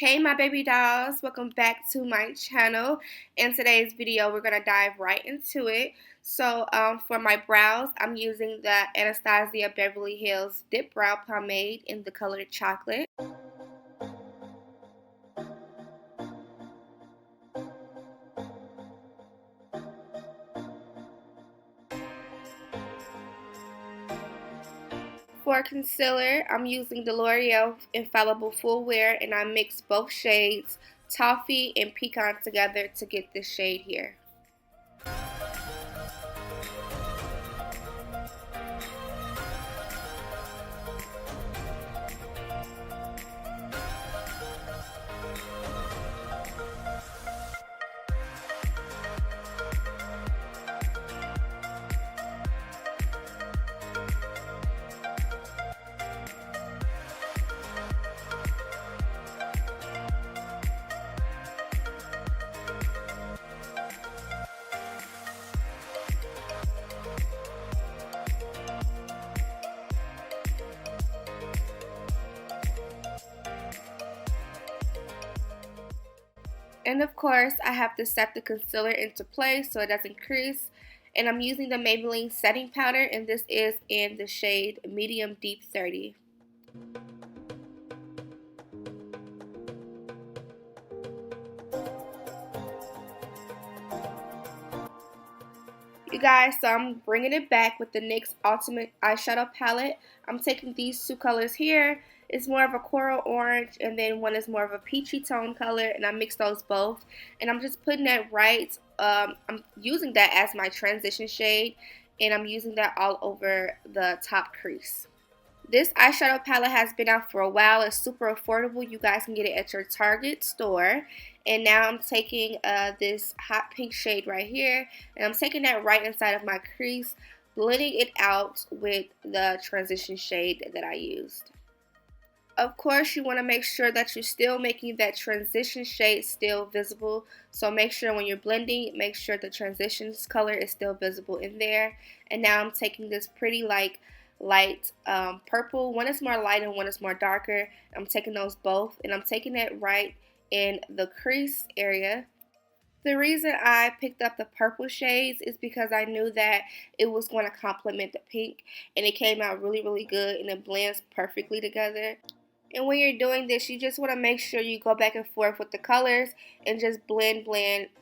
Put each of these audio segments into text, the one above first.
Hey my baby dolls, welcome back to my channel. In today's video we're going to dive right into it. So for my brows I'm using the Anastasia Beverly Hills Dip Brow Pomade in the color chocolate. For concealer, I'm using the L'Oreal Infallible Full Wear, and I mixed both shades, Toffee and Pecan, together to get this shade here. And of course, I have to set the concealer into place so it doesn't crease. And I'm using the Maybelline Setting Powder, and this is in the shade Medium Deep 30. You guys, so I'm bringing it back with the NYX Ultimate Eyeshadow Palette. I'm taking these two colors here. It's more of a coral orange, and then one is more of a peachy tone color, and I mix those both. And I'm just putting that right, I'm using that as my transition shade, and I'm using that all over the top crease. This eyeshadow palette has been out for a while. It's super affordable. You guys can get it at your Target store. And now I'm taking this hot pink shade right here, and I'm taking that right inside of my crease, blending it out with the transition shade that I used. Of course, you want to make sure that you're still making that transition shade still visible. So make sure when you're blending, make sure the transitions color is still visible in there. And now I'm taking this pretty light purple. One is more light and one is more darker. I'm taking those both, and I'm taking it right in the crease area. The reason I picked up the purple shades is because I knew that it was going to complement the pink, and it came out really good, and it blends perfectly together. And when you're doing this, you just want to make sure you go back and forth with the colors and just blend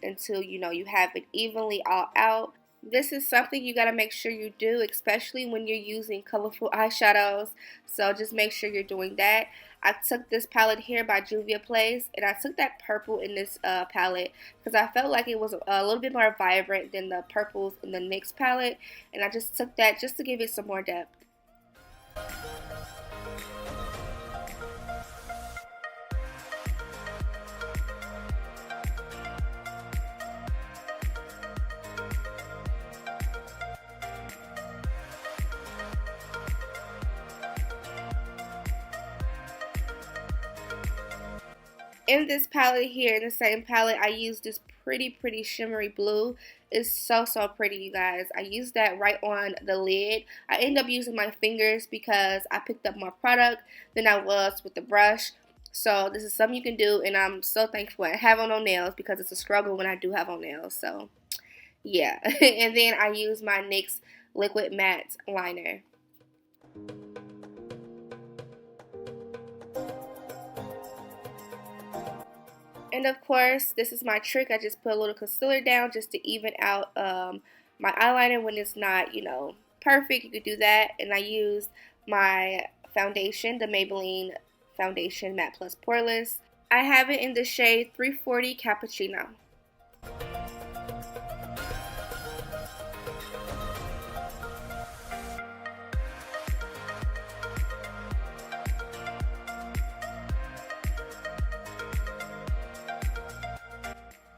until you have it evenly all out. This is something you got to make sure you do, especially when you're using colorful eyeshadows. So just make sure you're doing that. I took this palette here by Juvia Place, and I took that purple in this palette because I felt like it was a little bit more vibrant than the purples in the NYX palette. And I just took that just to give it some more depth. In this palette here, in the same palette, I used this pretty shimmery blue. It's so pretty, you guys. I used that right on the lid. I ended up using my fingers because I picked up more product than I was with the brush. So this is something you can do, and I'm so thankful I have on no nails because it's a struggle when I do have on nails. So yeah. And then I use my NYX Liquid Matte Liner. And of course, this is my trick. I just put a little concealer down just to even out my eyeliner when it's not, perfect. You could do that. And I use my foundation, the Maybelline Foundation Matte Poorless. I have it in the shade 340 Cappuccino.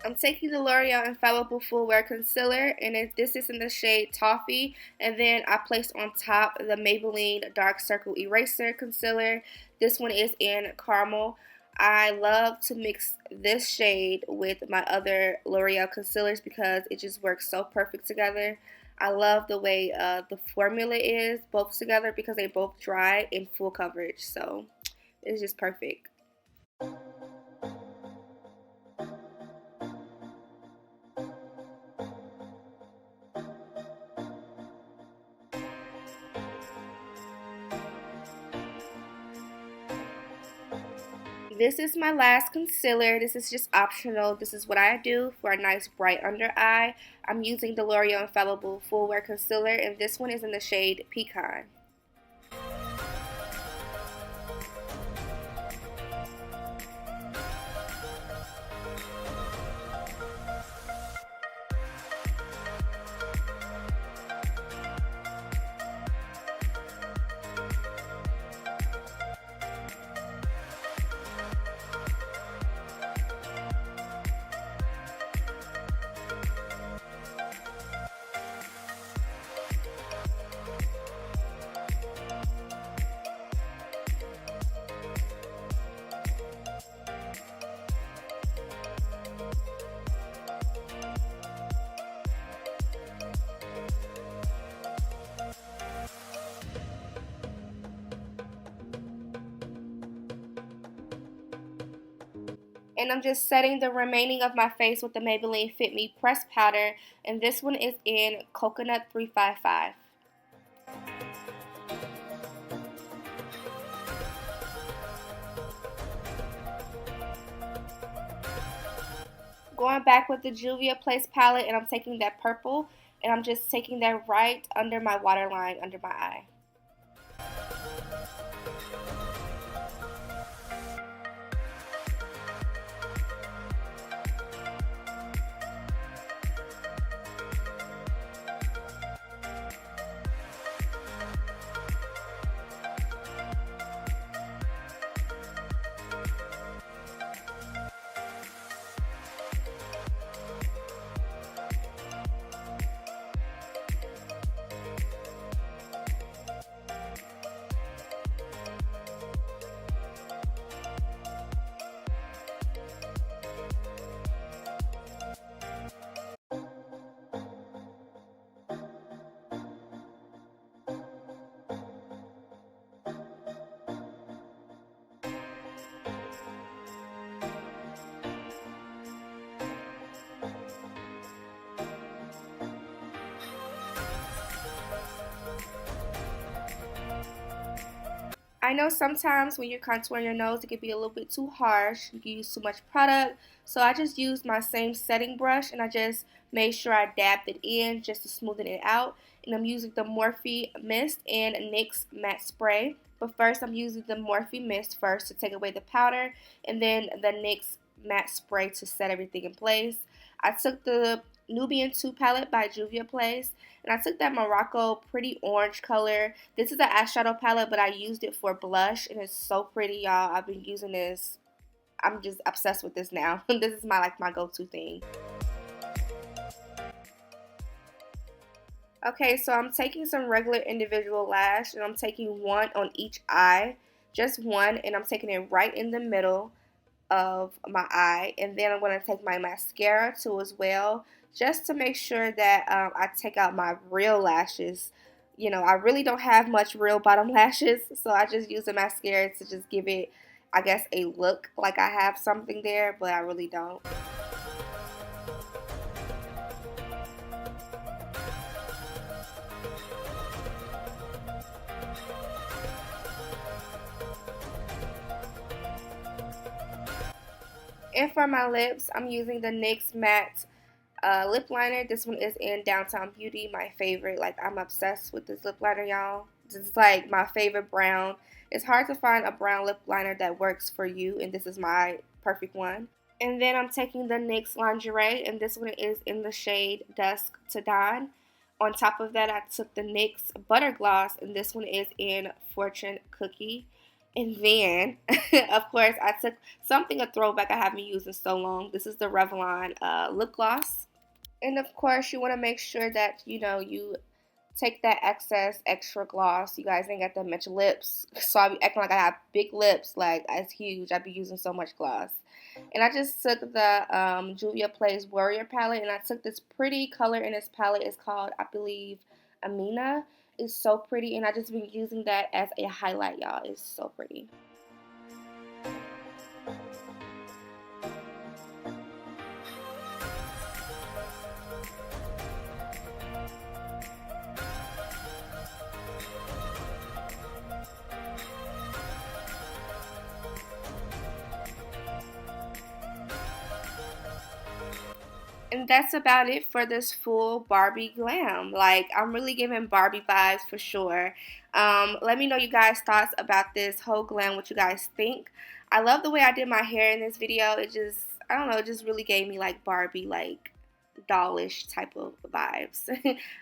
I'm taking the L'Oreal Infallible Full Wear Concealer, and this is in the shade Toffee. And then I placed on top the Maybelline Dark Eraser Concealer. This one is in Caramel. I love to mix this shade with my other L'Oreal concealers because it just works so perfect together. I love the way the formula is both together because they both dry in full coverage. So it's just perfect. This is my last concealer. This is just optional. This is what I do for a nice bright under eye. I'm using the L'Oreal Infallible Full Wear Concealer, and this one is in the shade Pecan. And I'm just setting the remaining of my face with the Maybelline Fit Me Pressed Powder, and this one is in Coconut 355. Going back with the Juvia Place palette, and I'm taking that purple, and I'm just taking that right under my waterline, under my eye. I know sometimes when you're contouring your nose, it can be a little bit too harsh. You can use too much product. So I just used my same setting brush, and I just made sure I dabbed it in just to smoothen it out. And I'm using the Morphe Mist and NYX Matte Spray. But first, I'm using the Morphe Mist first to take away the powder, and then the NYX Matte Spray to set everything in place. I took the Nubian 2 palette by Juvia Place, and I took that Morocco pretty orange color. This is an eyeshadow palette, but I used it for blush, and it's so pretty, y'all. I've been using this. I'm just obsessed with this now. This is my go-to thing. Okay, so I'm taking some regular individual lash, and I'm taking one on each eye, just one, and I'm taking it right in the middle of my eye. And then I'm going to take my mascara too as well, just to make sure that I take out my real lashes. You know, I really don't have much real bottom lashes, so I just use the mascara to just give it, I guess, a look like I have something there, but I really don't. And for my lips, I'm using the NYX Matte Lip Liner. This one is in Downtown Beauty, my favorite. Like, I'm obsessed with this lip liner, y'all. This is like my favorite brown. It's hard to find a brown lip liner that works for you, and this is my perfect one. And then I'm taking the NYX Lingerie, and this one is in the shade Dusk to Dawn. On top of that, I took the NYX Butter Gloss, and this one is in Fortune Cookie. And then, of course, I took something, a throwback I haven't used in so long. This is the Revlon lip gloss. And of course, you want to make sure that, you know, you take that excess extra gloss. You guys ain't got that much lips. So I be acting like I have big lips, like it's huge. I be using so much gloss. And I just took the Juvia Place Warrior palette, and I took this pretty color in this palette. It's called, I believe, Amina. It's so pretty, and I just been using that as a highlight, y'all. It's so pretty. And that's about it for this full Barbie glam. Like, I'm really giving Barbie vibes for sure. Let me know you guys' thoughts about this whole glam, what you guys think. I love the way I did my hair in this video. It just, I don't know, it just really gave me like Barbie, like dollish type of vibes.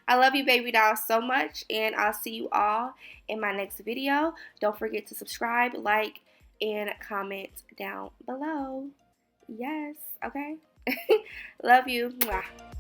I love you baby dolls so much, and I'll see you all in my next video. Don't forget to subscribe, like, and comment down below. Yes, okay. Love you. Mwah.